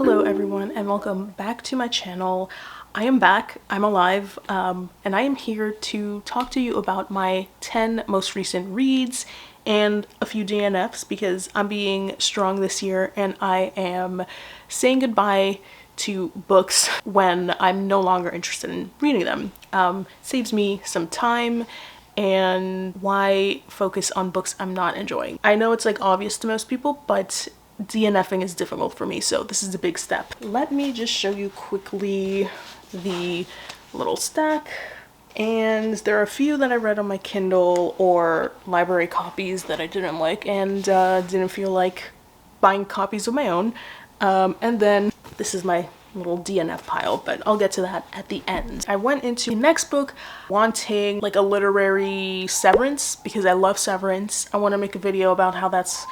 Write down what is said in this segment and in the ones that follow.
Hello everyone and welcome back to my channel. I am back, I'm alive, and I am here to talk to you about my 10 most recent reads and a few DNFs because I'm being strong this year and I am saying goodbye to books when I'm no longer interested in reading them. Saves me some time and why focus on books I'm not enjoying. I know it's like obvious to most people, but DNFing is difficult for me, so this is a big step. Let me just show you quickly the little stack. And there are a few that I read on my Kindle or library copies that I didn't like and didn't feel like buying copies of my own. And then this is my little DNF pile, but I'll get to that at the end. I went into the next book wanting like a literary Severance because I love Severance. I want to make a video about how that's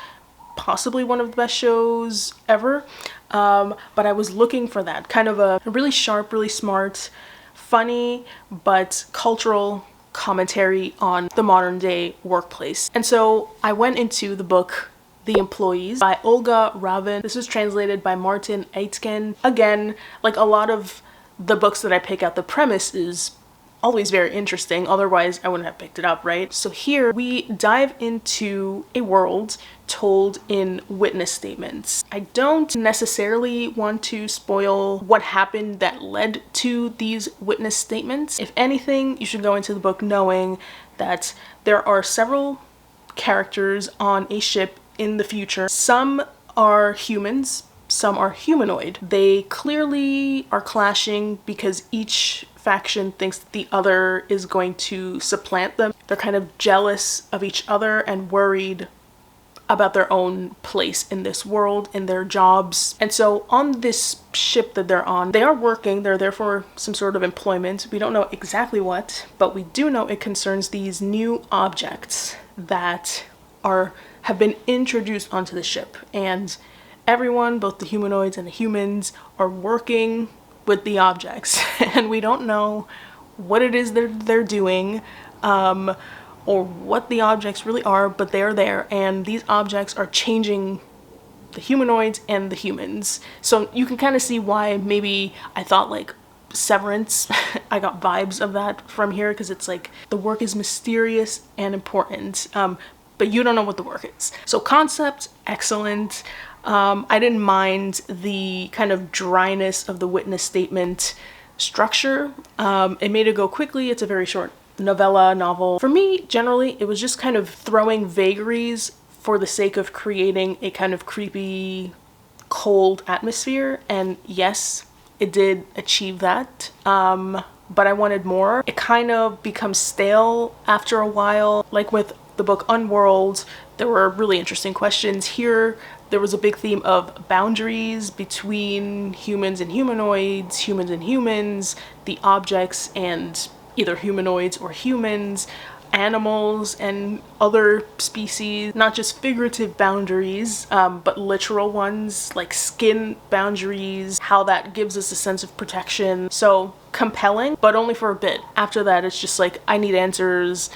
possibly one of the best shows ever, but I was looking for that kind of a really sharp, really smart, funny, but cultural commentary on the modern day workplace. And so I went into the book The Employees by Olga Ravin. This was translated by Martin Aitken. Again, like a lot of the books that I pick out, the premise is always very interesting, otherwise I wouldn't have picked it up, right? So here we dive into a world told in witness statements. I don't necessarily want to spoil what happened that led to these witness statements. If anything, you should go into the book knowing that there are several characters on a ship in the future. Some are humans, some are humanoid. They clearly are clashing because each faction thinks that the other is going to supplant them. They're kind of jealous of each other and worried about their own place in this world, in their jobs. And so on this ship that they're on, they are working, they're there for some sort of employment. We don't know exactly what, but we do know it concerns these new objects that have been introduced onto the ship. And everyone, both the humanoids and the humans, are working with the objects and we don't know what it is they're doing or what the objects really are, but they're there and these objects are changing the humanoids and the humans. So you can kind of see why maybe I thought like Severance. I got vibes of that from here because it's like the work is mysterious and important, but you don't know what the work is. So concept, excellent. I didn't mind the kind of dryness of the witness statement structure. It made it go quickly. It's a very short novel. For me, generally, it was just kind of throwing vagaries for the sake of creating a kind of creepy, cold atmosphere. And yes, it did achieve that. But I wanted more. It kind of becomes stale after a while. Like with the book Unworld, there were really interesting questions. Here, there was a big theme of boundaries between humans and humanoids, the objects and either humanoids or humans, animals and other species, not just figurative boundaries, but literal ones like skin boundaries, how that gives us a sense of protection. So compelling, but only for a bit. After that, it's just like, I need answers.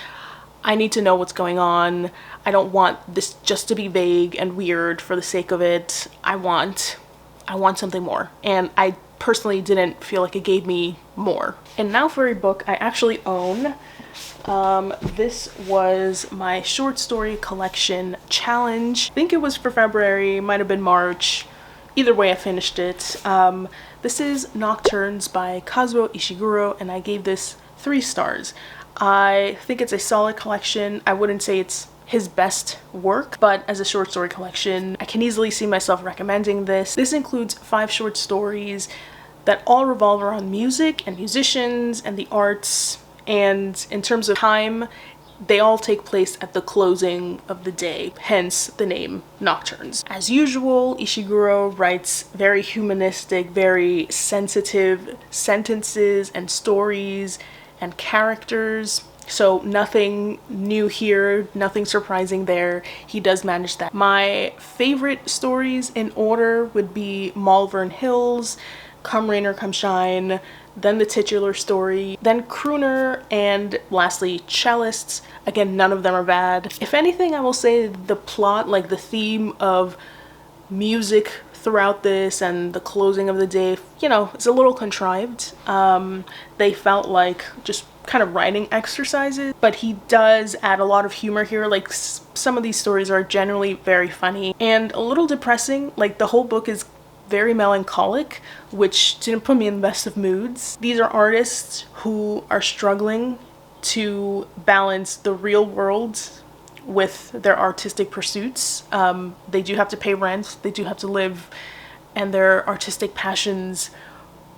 I need to know what's going on. I don't want this just to be vague and weird for the sake of it. I want something more. And I personally didn't feel like it gave me more. And now for a book I actually own. This was my short story collection challenge. I think it was for February, might have been March. Either way, I finished it. This is Nocturnes by Kazuo Ishiguro, and I gave this 3 stars. I think it's a solid collection. I wouldn't say it's his best work, but as a short story collection, I can easily see myself recommending this. This includes 5 short stories that all revolve around music and musicians and the arts, and in terms of time, they all take place at the closing of the day, hence the name Nocturnes. As usual, Ishiguro writes very humanistic, very sensitive sentences and stories and characters, so nothing new here, nothing surprising there. He does manage that. My favorite stories in order would be Malvern Hills, Come Rain or Come Shine, then the titular story, then Crooner, and lastly Cellists. Again, none of them are bad. If anything, I will say the plot, like the theme of music throughout this and the closing of the day, you know, it's a little contrived. They felt like just kind of writing exercises, but he does add a lot of humor here. Like some of these stories are generally very funny and a little depressing. Like the whole book is very melancholic, which didn't put me in the best of moods. These are artists who are struggling to balance the real world with their artistic pursuits. They do have to pay rent, they do have to live, and their artistic passions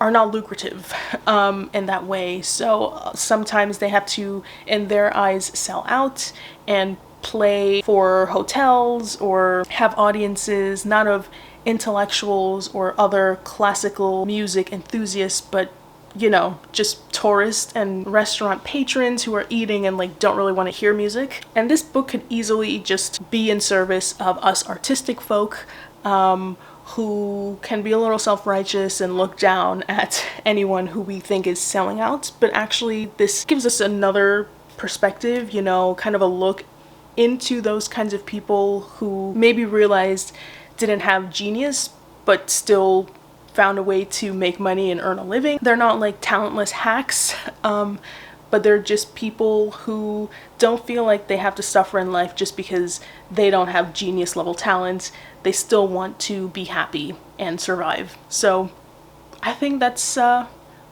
are not lucrative in that way. So sometimes they have to, in their eyes, sell out and play for hotels or have audiences not of intellectuals or other classical music enthusiasts, but you know, just tourists and restaurant patrons who are eating and like don't really want to hear music. And this book could easily just be in service of us artistic folk who can be a little self-righteous and look down at anyone who we think is selling out. But actually this gives us another perspective, you know, kind of a look into those kinds of people who maybe realized didn't have genius but still found a way to make money and earn a living. They're not like talentless hacks, but they're just people who don't feel like they have to suffer in life just because they don't have genius level talent. They still want to be happy and survive. So I think that's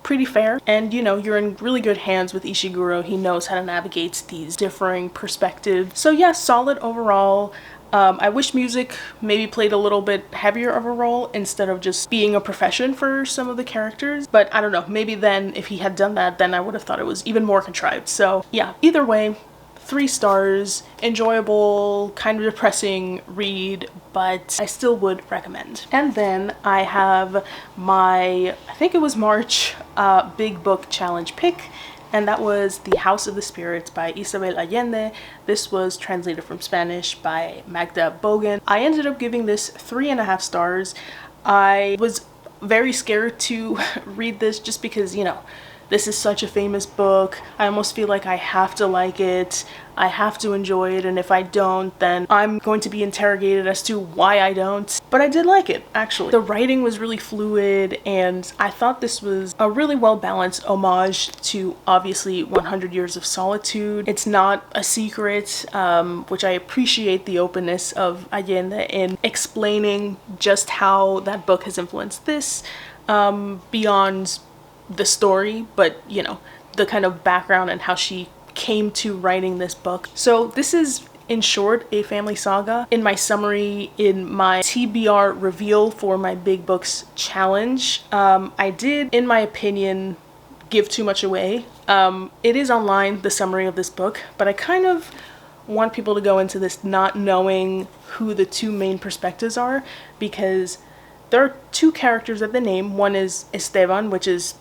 pretty fair. And you know, you're in really good hands with Ishiguro. He knows how to navigate these differing perspectives. So yeah, solid overall. I wish music maybe played a little bit heavier of a role instead of just being a profession for some of the characters. But I don't know, maybe then if he had done that, then I would have thought it was even more contrived. So yeah, either way, 3 stars, enjoyable, kind of depressing read, but I still would recommend. And then I have my, I think it was March, big book challenge pick. And that was The House of the Spirits by Isabel Allende. This was translated from Spanish by Magda Bogan. I ended up giving this 3.5 stars. I was very scared to read this just because, you know, this is such a famous book. I almost feel like I have to like it. I have to enjoy it, and if I don't, then I'm going to be interrogated as to why I don't. But I did like it, actually. The writing was really fluid, and I thought this was a really well-balanced homage to, obviously, 100 Years of Solitude. It's not a secret, which I appreciate the openness of Allende in explaining just how that book has influenced this, beyond the story, but, you know, the kind of background and how she came to writing this book. So this is, in short, a family saga. In my summary, in my TBR reveal for my big books challenge, I did, in my opinion, give too much away. It is online, the summary of this book, but I kind of want people to go into this not knowing who the 2 main perspectives are, because there are 2 characters that they name. One is Esteban, which is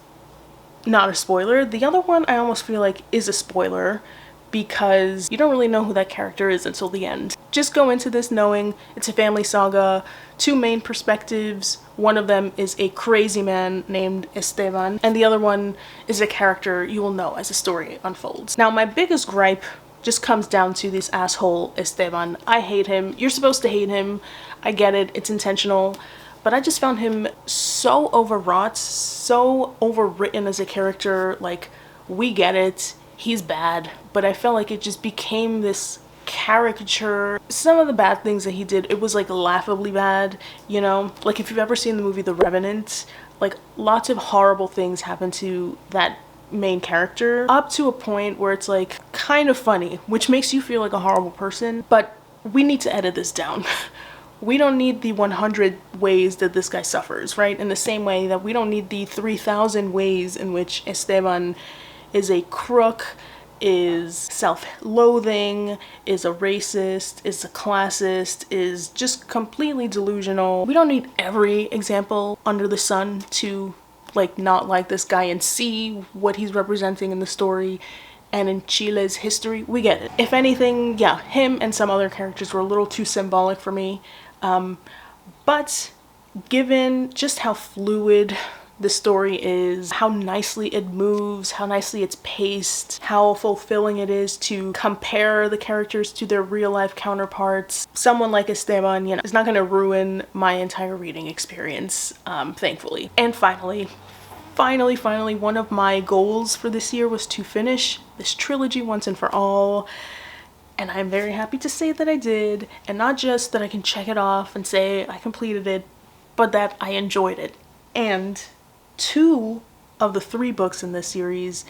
not a spoiler. The other one I almost feel like is a spoiler because you don't really know who that character is until the end. Just go into this knowing it's a family saga, 2 main perspectives. One of them is a crazy man named Esteban, and the other one is a character you will know as the story unfolds. Now, my biggest gripe just comes down to this asshole Esteban. I hate him. You're supposed to hate him. I get it. It's intentional. But I just found him so overwrought, so overwritten as a character. Like, we get it, he's bad, but I felt like it just became this caricature. Some of the bad things that he did, it was like laughably bad, you know? Like, if you've ever seen the movie The Revenant, like, lots of horrible things happen to that main character, up to a point where it's like kind of funny, which makes you feel like a horrible person. But we need to edit this down. We don't need the 100 ways that this guy suffers, right? In the same way that we don't need the 3,000 ways in which Esteban is a crook, is self-loathing, is a racist, is a classist, is just completely delusional. We don't need every example under the sun to like not like this guy and see what he's representing in the story and in Chile's history. We get it. If anything, yeah, him and some other characters were a little too symbolic for me. But given just how fluid the story is, how nicely it moves, how nicely it's paced, how fulfilling it is to compare the characters to their real life counterparts. Someone like Esteban, you know, is not going to ruin my entire reading experience, thankfully. And finally, one of my goals for this year was to finish this trilogy once and for all. And I'm very happy to say that I did. And not just that I can check it off and say I completed it, but that I enjoyed it. And 2 of the 3 books in this series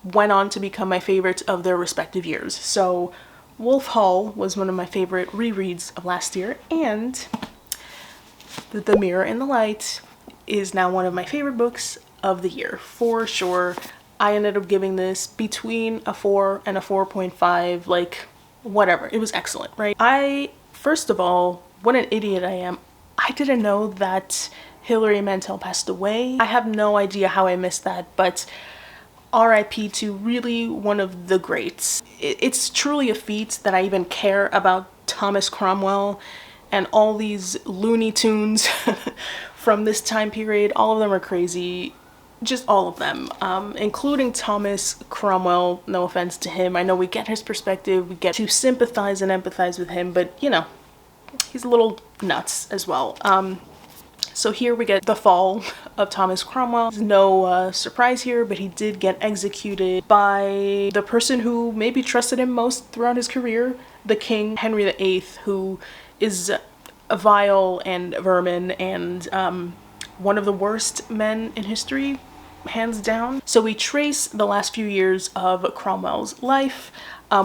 went on to become my favorites of their respective years. So Wolf Hall was one of my favorite rereads of last year, and The Mirror and the Light is now one of my favorite books of the year, for sure. I ended up giving this between a 4 and a 4.5, like, whatever. It was excellent, right? First of all, what an idiot I am. I didn't know that Hilary Mantel passed away. I have no idea how I missed that, but RIP to really one of the greats. It's truly a feat that I even care about Thomas Cromwell and all these Looney Tunes from this time period. All of them are crazy. Just all of them, including Thomas Cromwell. No offense to him. I know we get his perspective. We get to sympathize and empathize with him, but you know, he's a little nuts as well. So here we get the fall of Thomas Cromwell. No surprise here, but he did get executed by the person who maybe trusted him most throughout his career, the King, Henry VIII, who is a vile and vermin and one of the worst men in history, hands down. So we trace the last few years of Cromwell's life.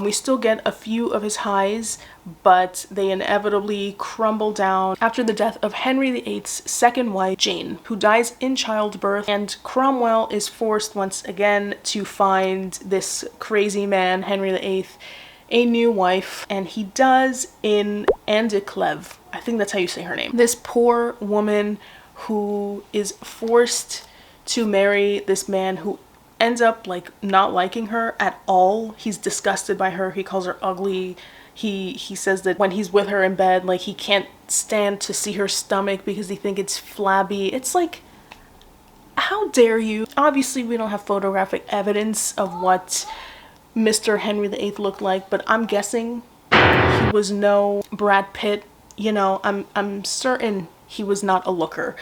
We still get a few of his highs, but they inevitably crumble down after the death of Henry VIII's second wife, Jane, who dies in childbirth, and Cromwell is forced once again to find this crazy man, Henry VIII, a new wife, and he does in Anne de Clèves. I think that's how you say her name. This poor woman who is forced to marry this man who ends up like not liking her at all. He's disgusted by her. He calls her ugly. He says that when he's with her in bed, like, he can't stand to see her stomach because he thinks it's flabby. It's like, how dare you? Obviously, we don't have photographic evidence of what Mr. Henry VIII looked like, but I'm guessing he was no Brad Pitt. You know, I'm certain he was not a looker.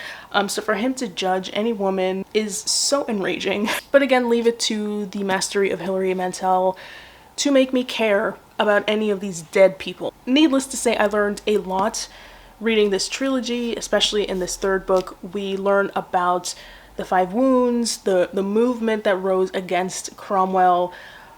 So for him to judge any woman is so enraging. But again, leave it to the mastery of Hilary Mantel to make me care about any of these dead people. Needless to say, I learned a lot reading this trilogy, especially in this 3rd book. We learn about the 5 wounds, the movement that rose against Cromwell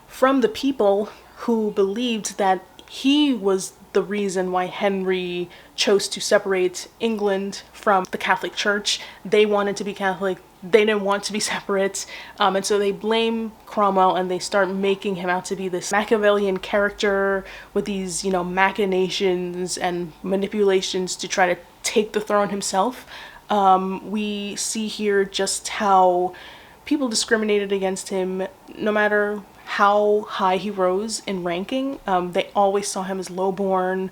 from the people who believed that he was the reason why Henry chose to separate England from the Catholic Church. They wanted to be Catholic. They didn't want to be separate. And so they blame Cromwell and they start making him out to be this Machiavellian character with these, you know, machinations and manipulations to try to take the throne himself. We see here just how people discriminated against him no matter how high he rose in ranking. They always saw him as lowborn.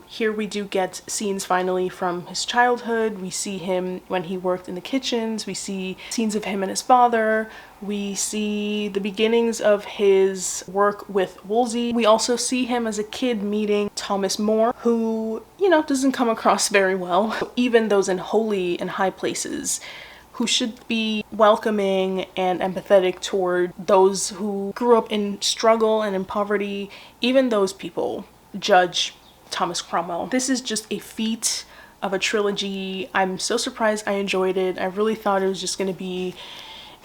Here we do get scenes finally from his childhood. We see him when he worked in the kitchens. We see scenes of him and his father. We see the beginnings of his work with Wolsey. We also see him as a kid meeting Thomas More, who, you know, doesn't come across very well. Even those in holy and high places who should be welcoming and empathetic toward those who grew up in struggle and in poverty, even those people judge Thomas Cromwell. This is just a feat of a trilogy. I'm so surprised I enjoyed it. I really thought it was just going to be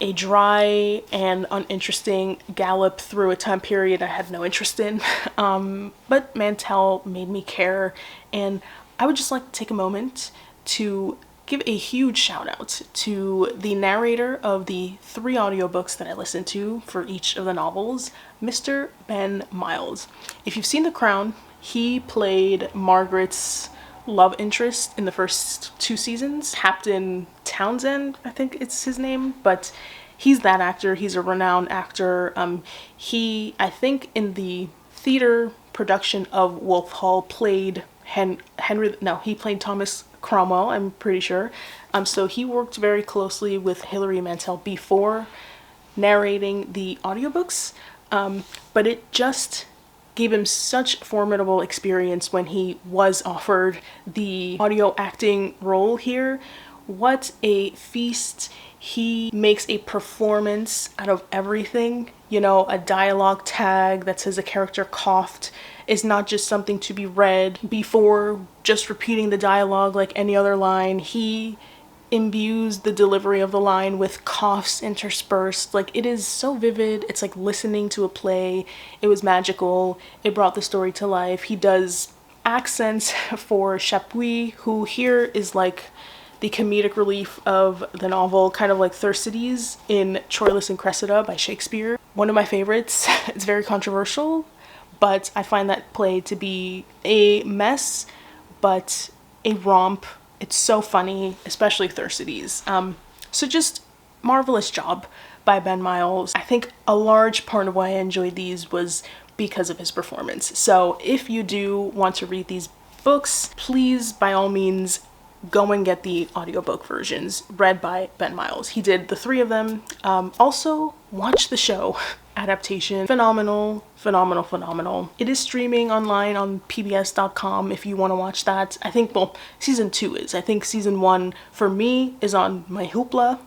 a dry and uninteresting gallop through a time period I had no interest in. But Mantel made me care, and I would just like to take a moment to give a huge shout out to the narrator of the 3 audiobooks that I listened to for each of the novels, Mr. Ben Miles. If you've seen The Crown, he played Margaret's love interest in the first 2 seasons. Captain Townsend, I think it's his name, but he's that actor. He's a renowned actor. He, I think in the theater production of Wolf Hall, played he played Thomas Cromwell, I'm pretty sure. So he worked very closely with Hilary Mantel before narrating the audiobooks, but it just gave him such formidable experience when he was offered the audio acting role here. What a feast. He makes a performance out of everything. You know, a dialogue tag that says a character coughed is not just something to be read before just repeating the dialogue like any other line. He imbues the delivery of the line with coughs interspersed. Like, it is so vivid. It's like listening to a play. It was magical. It brought the story to life. He does accents for Chapuis, who here is like the comedic relief of the novel, kind of like Thersites in Troilus and Cressida by Shakespeare. One of my favorites. It's very controversial, but I find that play to be a mess, but a romp. It's so funny, especially Thersites. So just marvelous job by Ben Miles. I think a large part of why I enjoyed these was because of his performance. So if you do want to read these books, please, by all means, go and get the audiobook versions read by Ben Miles. He did the 3 of them. Also, watch the show adaptation. Phenomenal, phenomenal, phenomenal. It is streaming online on pbs.com if you want to watch that. I think, well, season 2 is. I think season 1 for me is on my Hoopla,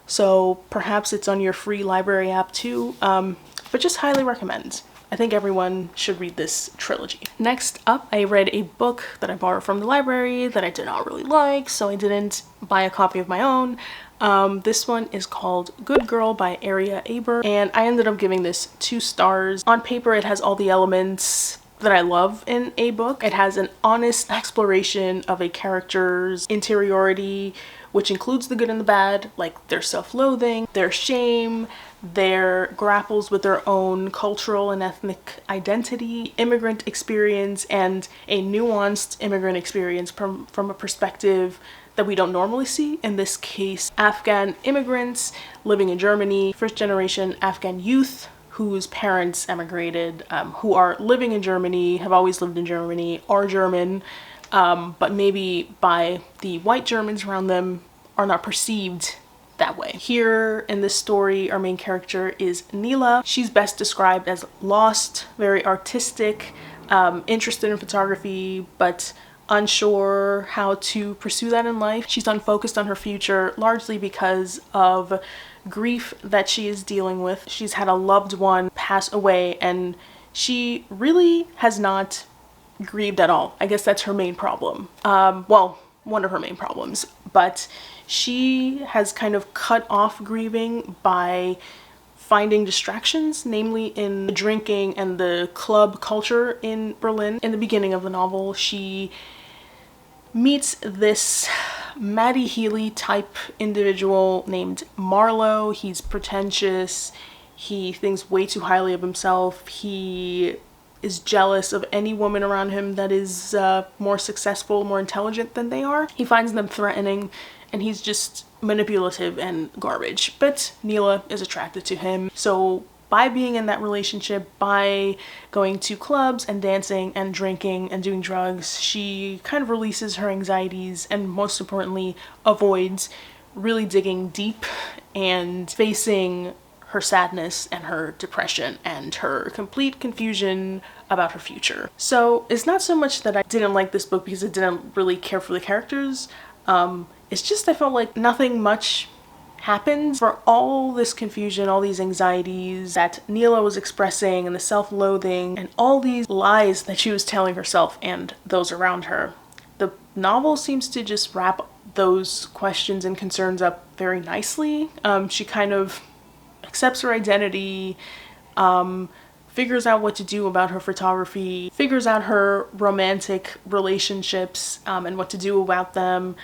so perhaps it's on your free library app too. But just highly recommend. I think everyone should read this trilogy. Next up, I read a book that I borrowed from the library that I did not really like, so I didn't buy a copy of my own. This one is called Good Girl by Aria Aber, and I ended up giving this 2 stars. On paper, it has all the elements that I love in a book. It has an honest exploration of a character's interiority, which includes the good and the bad, like their self-loathing, their shame, their grapples with their own cultural and ethnic identity, immigrant experience, and a nuanced immigrant experience from a perspective that we don't normally see. In this case, Afghan immigrants living in Germany, first generation Afghan youth whose parents emigrated, who are living in Germany, have always lived in Germany, are German, but maybe by the white Germans around them are not perceived that way. Here in this story, our main character is Neela. She's best described as lost, very artistic, interested in photography, but unsure how to pursue that in life. She's unfocused on her future, largely because of grief that she is dealing with. She's had a loved one pass away, and she really has not grieved at all. I guess that's her main problem. Well, one of her main problems, but she has kind of cut off grieving by finding distractions, namely in the drinking and the club culture in Berlin. In the beginning of the novel, she meets this Matty Healy type individual named Marlowe. He's pretentious. He thinks way too highly of himself. He is jealous of any woman around him that is more successful, more intelligent than they are. He finds them threatening, and he's just manipulative and garbage. But Neela is attracted to him. So by being in that relationship, by going to clubs and dancing and drinking and doing drugs, she kind of releases her anxieties and, most importantly, avoids really digging deep and facing her sadness and her depression and her complete confusion about her future. So it's not so much that I didn't like this book because I didn't really care for the characters. It's just I felt like nothing much happened. For all this confusion, all these anxieties that Neela was expressing, and the self-loathing, and all these lies that she was telling herself and those around her. The novel seems to just wrap those questions and concerns up very nicely. She kind of accepts her identity, figures out what to do about her photography, figures out her romantic relationships and what to do about them,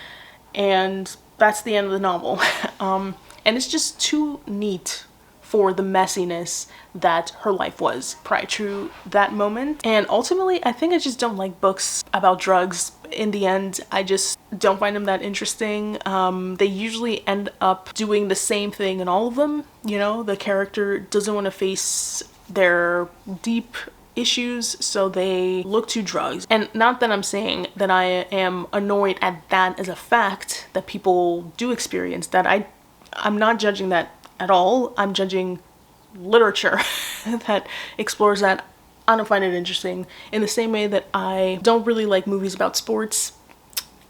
and that's the end of the novel. And it's just too neat for the messiness that her life was prior to that moment. And ultimately, I think I just don't like books about drugs. In the end, I just don't find them that interesting. They usually end up doing the same thing in all of them. You know, the character doesn't want to face their deep issues, so they look to drugs. And not that I'm saying that I am annoyed at that as a fact that people do experience that. I'm not judging that at all. I'm judging literature that explores that. I don't find it interesting. In the same way that I don't really like movies about sports,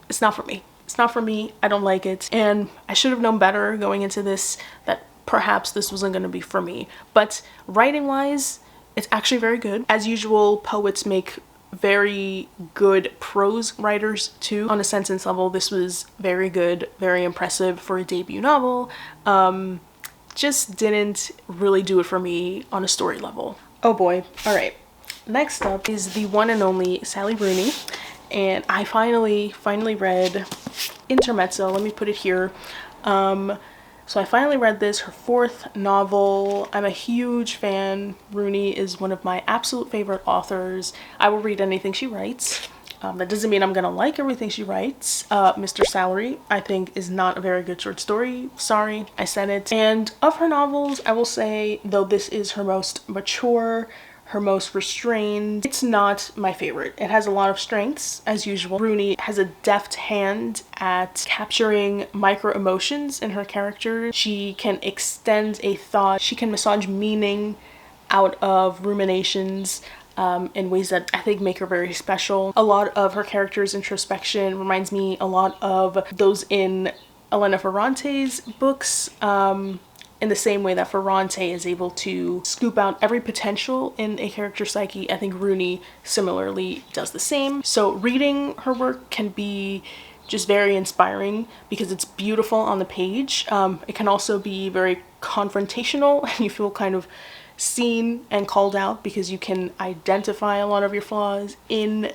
it's not for me. It's not for me. I don't like it. And I should have known better going into this that perhaps this wasn't going to be for me. But writing wise, it's actually very good. As usual, poets make very good prose writers too. On a sentence level, this was very good, very impressive for a debut novel. Just didn't really do it for me on a story level. Oh boy. All right. Next up is the one and only Sally Rooney. And I finally read Intermezzo. Let me put it here. So I finally read this, her 4th novel. I'm a huge fan. Rooney is one of my absolute favorite authors. I will read anything she writes. That doesn't mean I'm gonna like everything she writes. Mr. Salary, I think, is not a very good short story. Sorry, I said it. And of her novels, I will say, though this is her most mature, her most restrained, it's not my favorite. It has a lot of strengths, as usual. Rooney has a deft hand at capturing micro emotions in her characters. She can extend a thought. She can massage meaning out of ruminations in ways that I think make her very special. A lot of her characters' introspection reminds me a lot of those in Elena Ferrante's books. In the same way that Ferrante is able to scoop out every potential in a character's psyche, I think Rooney similarly does the same. So reading her work can be just very inspiring because it's beautiful on the page. It can also be very confrontational and you feel kind of seen and called out because you can identify a lot of your flaws in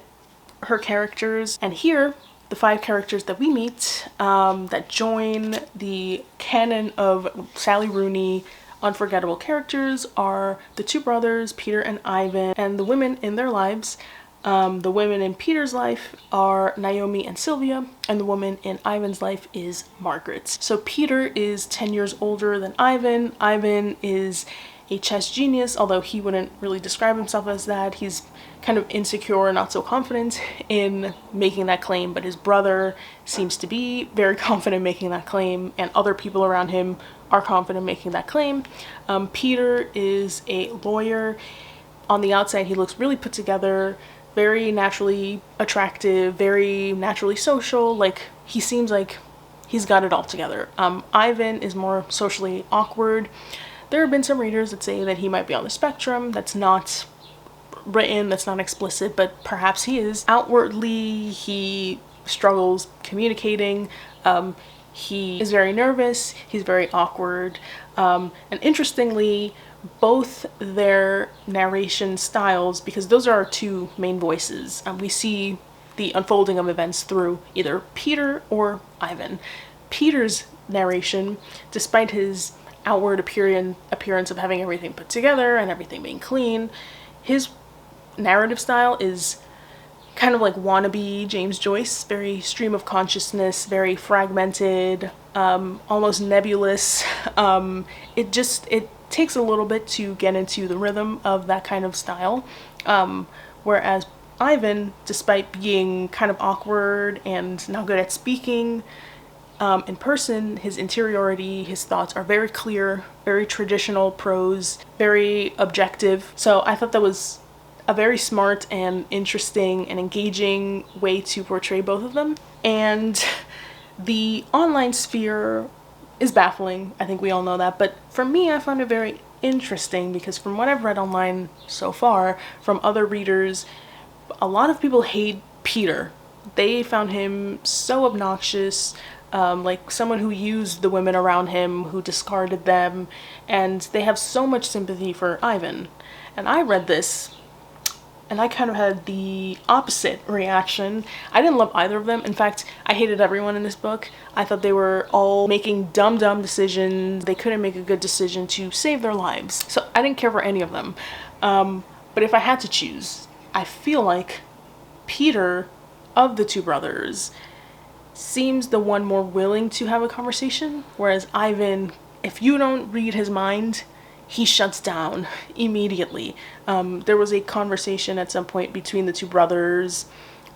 her characters. And here, the 5 characters that we meet that join the canon of Sally Rooney unforgettable characters are the 2 brothers, Peter and Ivan, and the women in their lives. The women in Peter's life are Naomi and Sylvia, and the woman in Ivan's life is Margaret. So Peter is 10 years older than Ivan. Ivan is a chess genius, although he wouldn't really describe himself as that. He's kind of insecure and not so confident in making that claim, but his brother seems to be very confident making that claim, and other people around him are confident making that claim. Peter is a lawyer. On the outside, he looks really put together, very naturally attractive, very naturally social. Like, he seems like he's got it all together. Ivan is more socially awkward. There have been some readers that say that he might be on the spectrum. That's not written, that's not explicit, but perhaps he is. Outwardly, he struggles communicating. He is very nervous. He's very awkward. And interestingly, both their narration styles, because those are our 2 main voices, we see the unfolding of events through either Peter or Ivan. Peter's narration, despite his outward appearance of having everything put together and everything being clean, his narrative style is kind of like wannabe James Joyce, very stream of consciousness, very fragmented, almost nebulous. It takes a little bit to get into the rhythm of that kind of style, whereas Ivan, despite being kind of awkward and not good at speaking, in person, his interiority, his thoughts are very clear, very traditional prose, very objective. So I thought that was a very smart and interesting and engaging way to portray both of them. And the online sphere is baffling. I think we all know that. But for me, I found it very interesting because from what I've read online so far, from other readers, a lot of people hate Peter. They found him so obnoxious, like someone who used the women around him, who discarded them, and they have so much sympathy for Ivan. And I read this and I kind of had the opposite reaction. I didn't love either of them. In fact, I hated everyone in this book. I thought they were all making dumb decisions. They couldn't make a good decision to save their lives. So I didn't care for any of them. But if I had to choose, I feel like Peter, of the 2 brothers, seems the one more willing to have a conversation, whereas Ivan, if you don't read his mind, he shuts down immediately. There was a conversation at some point between the two brothers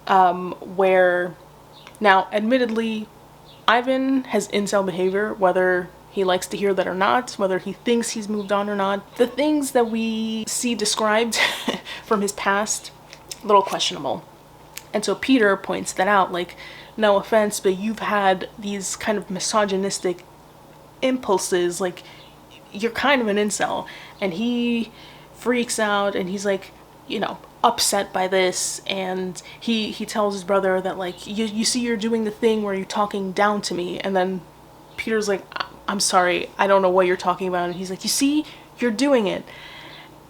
where, now admittedly, Ivan has incel behavior, whether he likes to hear that or not, whether he thinks he's moved on or not. The things that we see described from his past, a little questionable. And so Peter points that out, like, no offense, but you've had these kind of misogynistic impulses, like, you're kind of an incel. And he freaks out and he's like, you know, upset by this, and he tells his brother that, like, you see, you're doing the thing where you're talking down to me. And then Peter's like, I'm sorry, I don't know what you're talking about. And he's like, you see, you're doing it.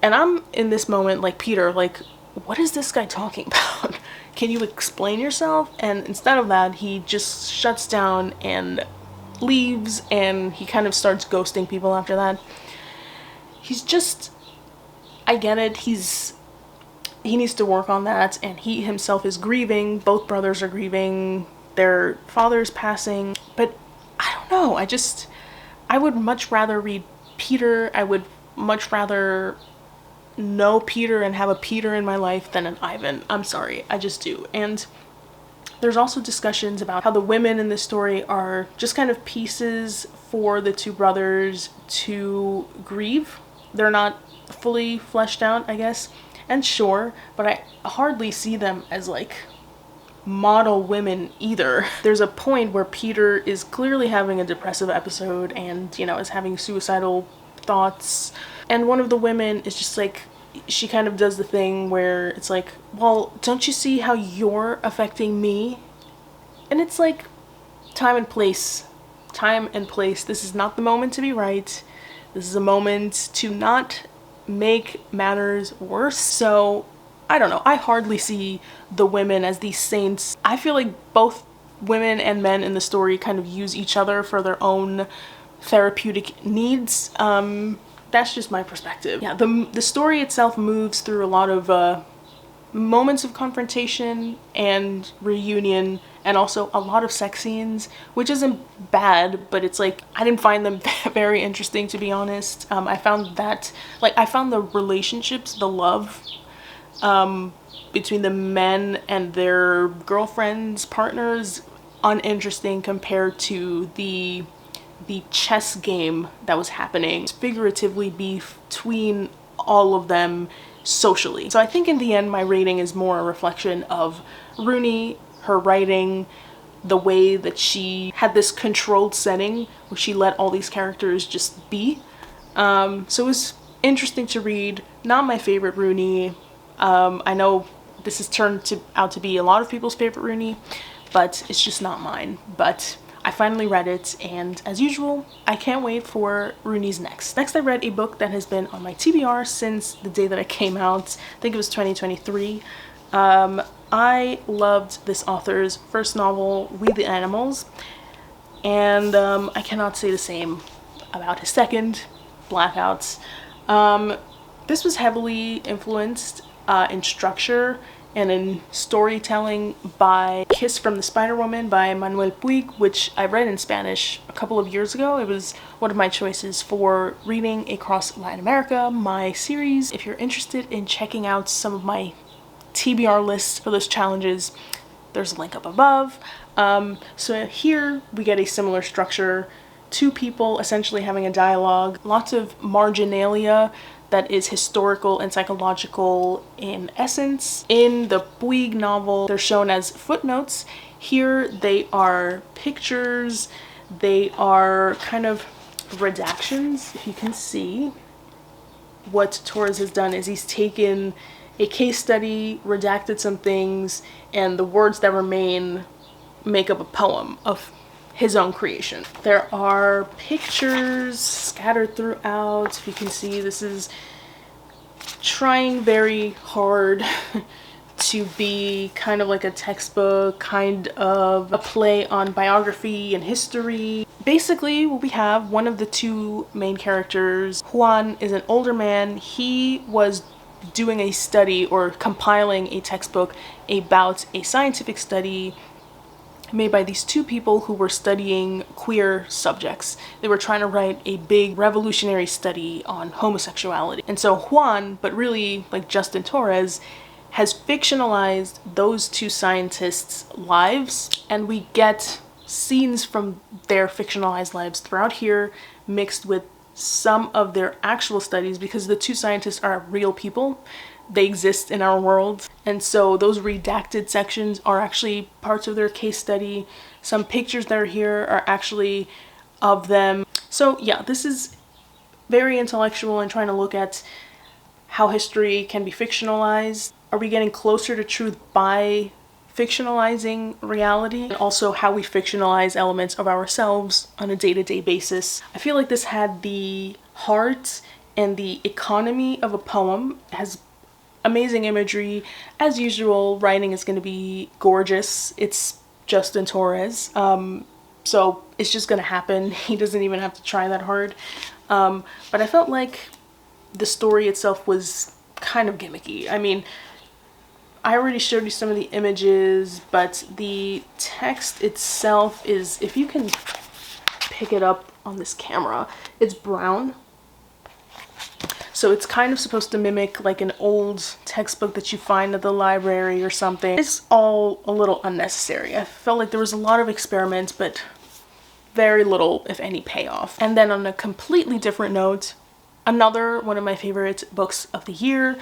And I'm in this moment like, Peter, like, what is this guy talking about? Can you explain yourself? And instead of that, he just shuts down and leaves, and he kind of starts ghosting people after that. He's just, I get it, he needs to work on that, and he himself is grieving. Both brothers are grieving. Their father's passing. But I don't know, I would much rather read Peter. I would much rather know Peter and have a Peter in my life than an Ivan. I'm sorry, I just do. And there's also discussions about how the women in this story are just kind of pieces for the two brothers to grieve. They're not fully fleshed out, I guess. And sure, but I hardly see them as like model women either. There's a point where Peter is clearly having a depressive episode and, you know, is having suicidal thoughts. And one of the women is just like, she kind of does the thing where it's like, well, don't you see how you're affecting me? And it's like, time and place. Time and place. This is not the moment to be right. This is a moment to not make matters worse. So, I don't know. I hardly see the women as these saints. I feel like both women and men in the story kind of use each other for their own therapeutic needs. That's just my perspective. Yeah, the story itself moves through a lot of moments of confrontation and reunion, and also a lot of sex scenes, which isn't bad, but it's like, I didn't find them very interesting, to be honest. I found the relationships, the love between the men and their girlfriends, partners, uninteresting compared to the chess game that was happening, figuratively between all of them socially. So I think in the end, my rating is more a reflection of Rooney, her writing, the way that she had this controlled setting where she let all these characters just be. So it was interesting to read. Not my favorite Rooney. I know this has turned out to be a lot of people's favorite Rooney, but it's just not mine. But I finally read it, and as usual, I can't wait for Rooney's next. Next, I read a book that has been on my TBR since the day that it came out. I think it was 2023. I loved this author's first novel, We the Animals, and I cannot say the same about his second, Blackouts. This was heavily influenced in structure and in storytelling by Kiss from the Spider-Woman by Manuel Puig, which I read in Spanish a couple of years ago. It was one of my choices for reading across Latin America, my series. If you're interested in checking out some of my TBR lists for those challenges, there's a link up above. So here we get a similar structure. Two people essentially having a dialogue, lots of marginalia that is historical and psychological in essence. In the Puig novel, they're shown as footnotes. Here they are pictures, they are kind of redactions. If you can see, what Torres has done is he's taken a case study, redacted some things, and the words that remain make up a poem of his own creation. There are pictures scattered throughout. If you can see, this is trying very hard to be kind of like a textbook, kind of a play on biography and history. Basically, we have one of the two main characters. Juan is an older man. He was doing a study or compiling a textbook about a scientific study made by these two people who were studying queer subjects. They were trying to write a big revolutionary study on homosexuality. And so Juan, but really like Justin Torres, has fictionalized those two scientists' lives, and we get scenes from their fictionalized lives throughout here mixed with some of their actual studies, because the two scientists are real people. They exist in our world, and so those redacted sections are actually parts of their case study. Some pictures that are here are actually of them. So yeah, this is very intellectual and trying to look at how history can be fictionalized. Are we getting closer to truth by fictionalizing reality? And also how we fictionalize elements of ourselves on a day-to-day basis. I feel like this had the heart and the economy of a poem. It has amazing imagery. As usual, writing is going to be gorgeous. It's Justin Torres, so it's just going to happen. He doesn't even have to try that hard. But I felt like the story itself was kind of gimmicky. I mean, I already showed you some of the images, but the text itself is, if you can pick it up on this camera, it's brown. So it's kind of supposed to mimic like an old textbook that you find at the library or something. It's all a little unnecessary. I felt like there was a lot of experiments, but very little, if any, payoff. And then on a completely different note, another one of my favorite books of the year.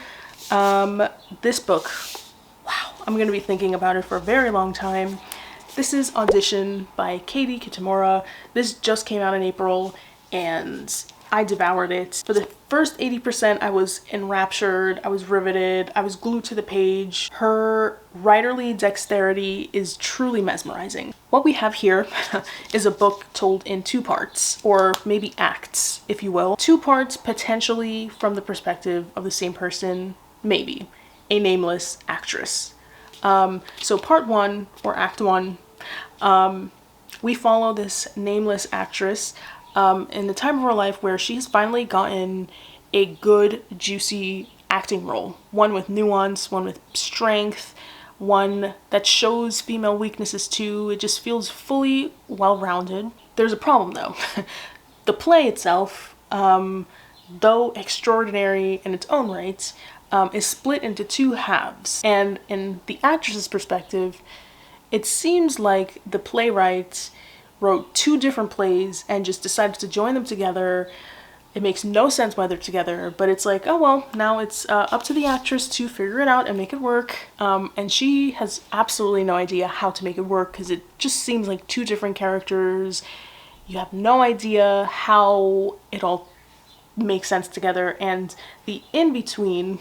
This book, wow, I'm gonna be thinking about it for a very long time. This is Audition by Katie Kitamura. This just came out in April, and I devoured it. For the first 80%, I was enraptured, I was riveted, I was glued to the page. Her writerly dexterity is truly mesmerizing. What we have here is a book told in two parts, or maybe acts, if you will. Two parts potentially from the perspective of the same person, maybe, a nameless actress. So part one, or act one, we follow this nameless actress in the time of her life where she's finally gotten a good, juicy acting role. One with nuance, one with strength, one that shows female weaknesses too. It just feels fully well-rounded. There's a problem though. The play itself, though extraordinary in its own right, is split into two halves. And in the actress's perspective, it seems like the playwright wrote two different plays and just decided to join them together. It makes no sense why they're together, but it's like, oh well, now it's up to the actress to figure it out and make it work. And she has absolutely no idea how to make it work, because it just seems like two different characters. You have no idea how it all makes sense together, and the in-between,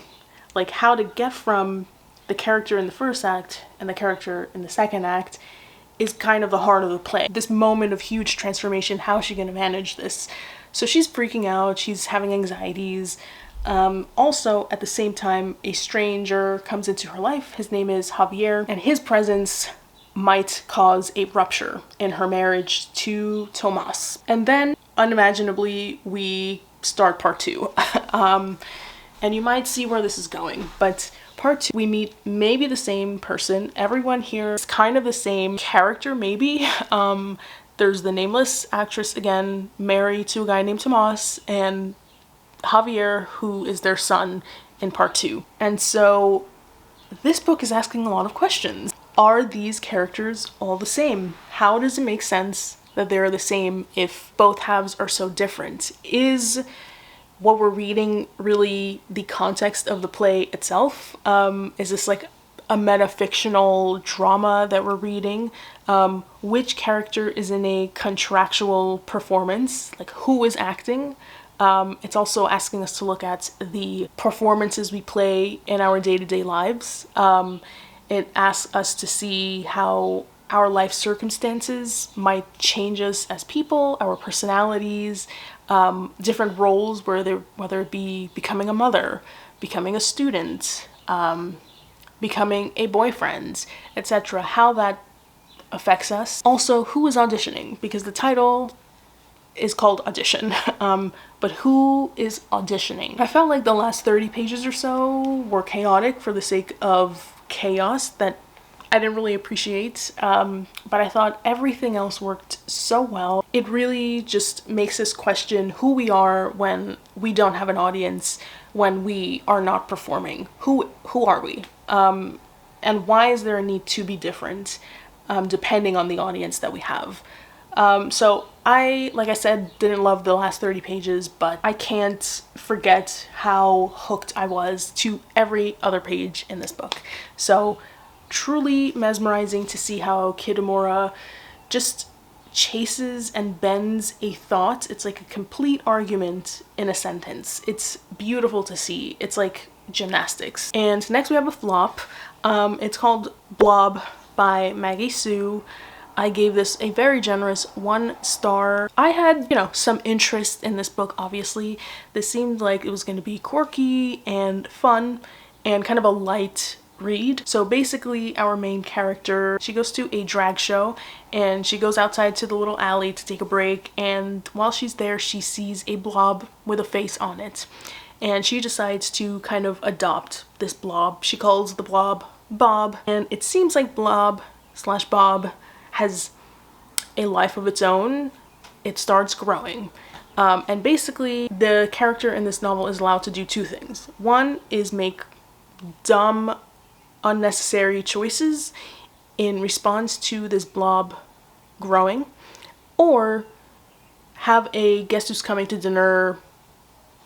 like how to get from the character in the first act and the character in the second act, is kind of the heart of the play. This moment of huge transformation, how is she going to manage this? So she's freaking out, she's having anxieties. Also, at the same time, a stranger comes into her life. His name is Javier, and his presence might cause a rupture in her marriage to Tomas. And then, unimaginably, we start part two. And you might see where this is going, but part two, we meet maybe the same person. Everyone here is kind of the same character, maybe. There's the nameless actress again, married to a guy named Tomas, and Javier, who is their son in part two. And so this book is asking a lot of questions. Are these characters all the same? How does it make sense that they're the same if both halves are so different? Is what we're reading really the context of the play itself? Is this like a metafictional drama that we're reading? Which character is in a contractual performance? Like, who is acting? It's also asking us to look at the performances we play in our day-to-day lives. It asks us to see how our life circumstances might change us as people, our personalities, different roles, whether it be becoming a mother, becoming a student, becoming a boyfriend, etc., how that affects us. Also, who is auditioning? Because the title is called Audition, but who is auditioning? I felt like the last 30 pages or so were chaotic for the sake of chaos that I didn't really appreciate, but I thought everything else worked so well. It really just makes us question who we are when we don't have an audience, when we are not performing. Who are we? And why is there a need to be different, depending on the audience that we have? So I, like I said, didn't love the last 30 pages, but I can't forget how hooked I was to every other page in this book. So truly mesmerizing to see how Kitamura just chases and bends a thought. It's like a complete argument in a sentence. It's beautiful to see. It's like gymnastics. And next we have a flop. It's called Blob by Maggie Sue. I gave this a very generous 1 star. I had, some interest in this book, obviously. This seemed like it was going to be quirky and fun and kind of a light read. So basically our main character, she goes to a drag show and she goes outside to the little alley to take a break, and while she's there she sees a blob with a face on it, and she decides to kind of adopt this blob. She calls the blob Bob, and it seems like Blob/Bob has a life of its own. It starts growing. And basically the character in this novel is allowed to do 2 things. One is make dumb, unnecessary choices in response to this blob growing, or have a guess who's coming to dinner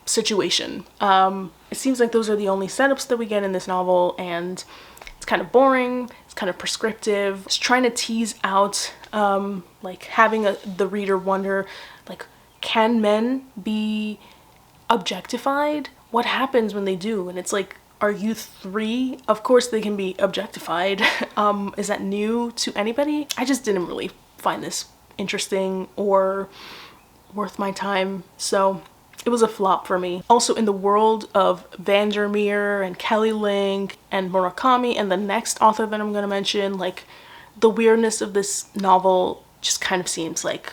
situation. It seems like those are the only setups that we get in this novel, and it's kind of boring, it's kind of prescriptive. It's trying to tease out, like having the reader wonder, like, can men be objectified? What happens when they do? And it's like, are you 3? Of course they can be objectified. Is that new to anybody? I just didn't really find this interesting or worth my time, so it was a flop for me. Also, in the world of Vandermeer and Kelly Link and Murakami and the next author that I'm going to mention, like, the weirdness of this novel just kind of seems like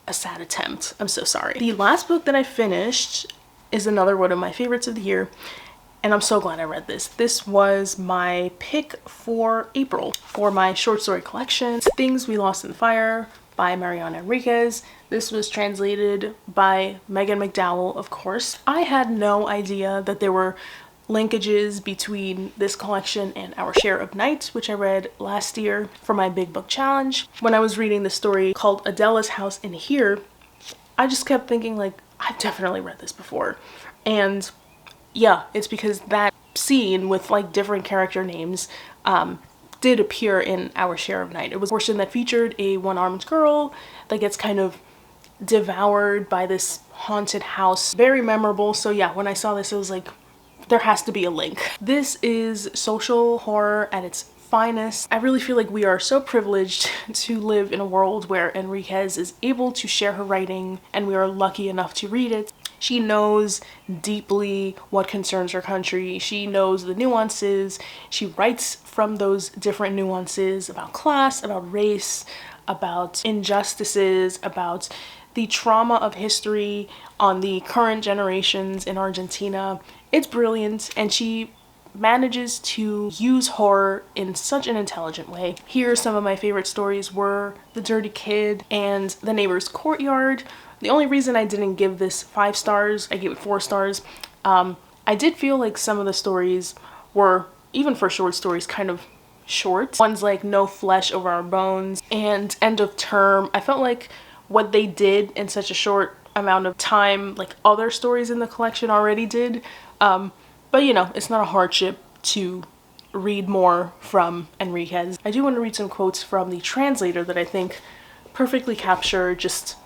a sad attempt. I'm so sorry. The last book that I finished is another one of my favorites of the year, and I'm so glad I read this. This was my pick for April for my short story collection, Things We Lost in the Fire by Mariana Enriquez. This was translated by Megan McDowell, of course. I had no idea that there were linkages between this collection and Our Share of Night, which I read last year for my big book challenge. When I was reading the story called Adela's House in Here, I just kept thinking, like, I've definitely read this before. And yeah, it's because that scene with like different character names did appear in Our Share of Night. It was a portion that featured a one-armed girl that gets kind of devoured by this haunted house. Very memorable. So yeah, when I saw this, it was like, there has to be a link. This is social horror at its finest. I really feel like we are so privileged to live in a world where Enriquez is able to share her writing, and we are lucky enough to read it. She knows deeply what concerns her country. She knows the nuances. She writes from those different nuances about class, about race, about injustices, about the trauma of history on the current generations in Argentina. It's brilliant, and she manages to use horror in such an intelligent way. Here, some of my favorite stories were The Dirty Kid and The Neighbor's Courtyard. The only reason I didn't give this 5 stars, I gave it 4 stars, I did feel like some of the stories were, even for short stories, kind of short. Ones like No Flesh Over Our Bones and End of Term. I felt like what they did in such a short amount of time, like other stories in the collection already did. But you know, it's not a hardship to read more from Enriquez. I do want to read some quotes from the translator that I think perfectly capture just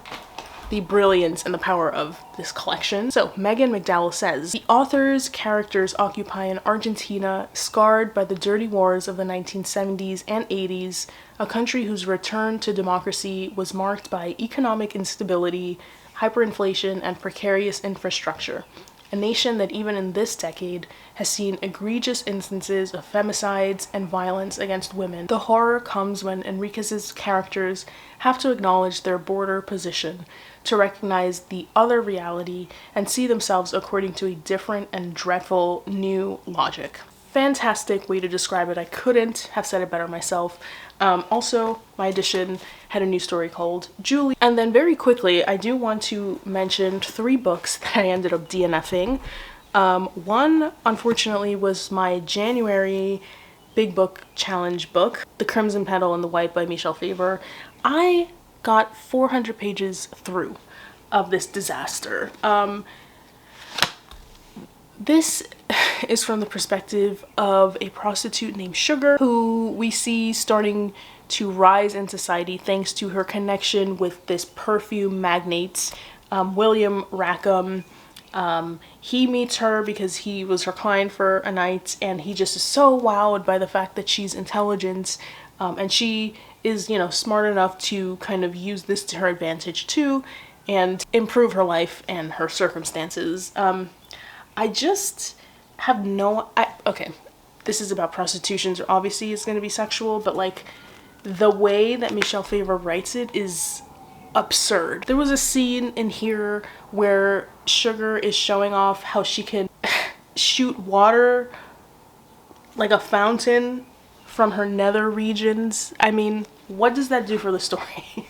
the brilliance and the power of this collection. So Megan McDowell says, "The author's characters occupy an Argentina scarred by the dirty wars of the 1970s and 80s, a country whose return to democracy was marked by economic instability, hyperinflation, and precarious infrastructure. A nation that even in this decade has seen egregious instances of femicides and violence against women. The horror comes when Enriquez's characters have to acknowledge their border position, to recognize the other reality, and see themselves according to a different and dreadful new logic." fantastic way to describe it. I couldn't have said it better myself. Also, my edition had a new story called Julie. And then very quickly, I do want to mention 3 books that I ended up DNFing. One, unfortunately, was my January Big Book Challenge book, The Crimson Petal and the White by Michelle Faber. I got 400 pages through of this disaster. This is from the perspective of a prostitute named Sugar, who we see starting to rise in society thanks to her connection with this perfume magnate, William Rackham. He meets her because he was her client for a night, and he just is so wowed by the fact that she's intelligent, and she is, you know, smart enough to kind of use this to her advantage too and improve her life and her circumstances. I just have okay, this is about prostitution, so obviously it's going to be sexual, but like the way that Michelle Faber writes it is absurd. There was a scene in here where Sugar is showing off how she can shoot water like a fountain from her nether regions. I mean, what does that do for the story?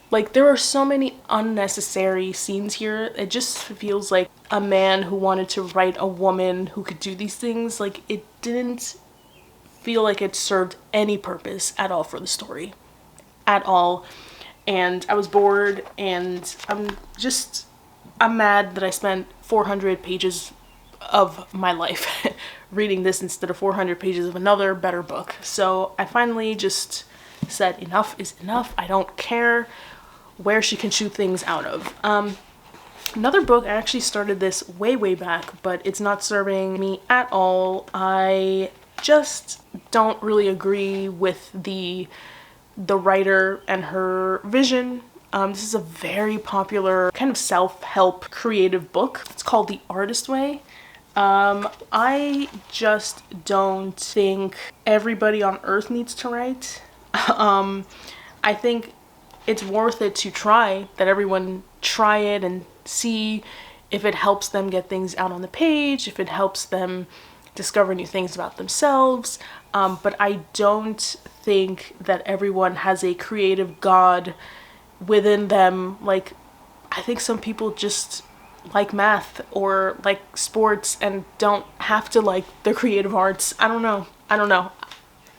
Like, there are so many unnecessary scenes here. It just feels like a man who wanted to write a woman who could do these things. Like, it didn't feel like it served any purpose at all for the story. At all. And I was bored, and I'm mad that I spent 400 pages of my life reading this instead of 400 pages of another better book. So I finally just said enough is enough. I don't care where she can shoot things out of. Another book, I actually started this way back, but it's not serving me at all. I just don't really agree with the writer and her vision. This is a very popular kind of self-help creative book. It's called The Artist Way. I just don't think everybody on earth needs to write. I think it's worth it to try, that everyone try it and see if it helps them get things out on the page, if it helps them discover new things about themselves. But I don't think that everyone has a creative god within them. Like, I think some people just like math or like sports and don't have to like the creative arts. I don't know.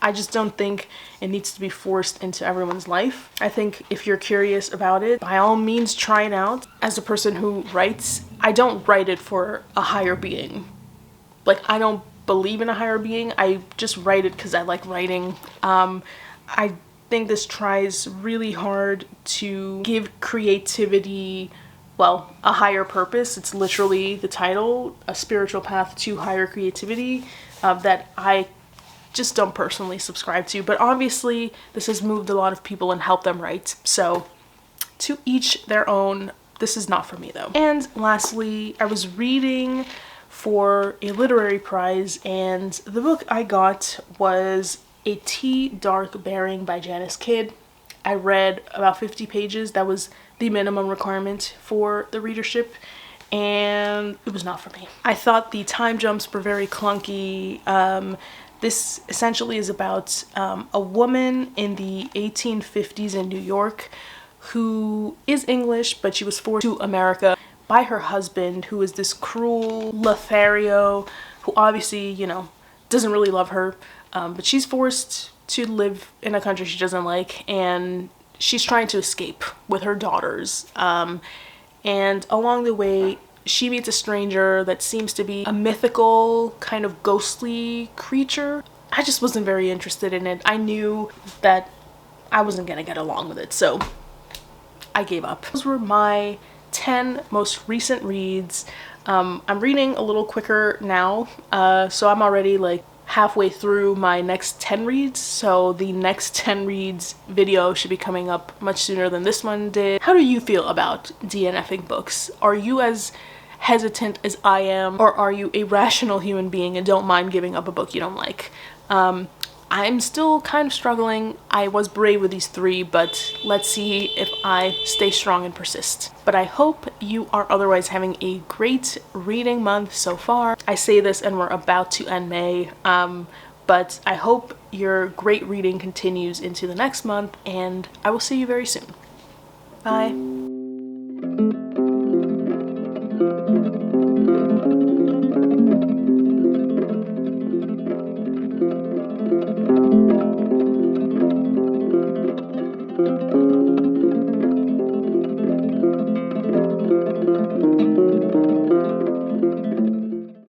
I just don't think it needs to be forced into everyone's life. I think if you're curious about it, by all means try it out. As a person who writes, I don't write it for a higher being. Like, I don't believe in a higher being. I just write it because I like writing. I think this tries really hard to give creativity, well, a higher purpose. It's literally the title, A Spiritual Path to Higher Creativity, that I just don't personally subscribe to. But obviously this has moved a lot of people and helped them write. So to each their own. This is not for me though. And lastly, I was reading for a literary prize, and the book I got was A Tea Dark Bearing by Janice Kidd. I read about 50 pages. That was the minimum requirement for the readership, and it was not for me. I thought the time jumps were very clunky. This essentially is about a woman in the 1850s in New York who is English, but she was forced to America by her husband, who is this cruel Lothario, who obviously, you know, doesn't really love her, but she's forced to live in a country she doesn't like, and she's trying to escape with her daughters. And along the way, she meets a stranger that seems to be a mythical, kind of ghostly creature. I just wasn't very interested in it. I knew that I wasn't gonna get along with it, so I gave up. Those were my 10 most recent reads. I'm reading a little quicker now, so I'm already like halfway through my next 10 reads, so the next 10 reads video should be coming up much sooner than this one did. How do you feel about DNFing books? Are you as hesitant as I am, or are you a rational human being and don't mind giving up a book you don't like? I'm still kind of struggling. I was brave with these 3, but let's see if I stay strong and persist. But I hope you are otherwise having a great reading month so far. I say this and we're about to end May, but I hope your great reading continues into the next month, and I will see you very soon. Bye.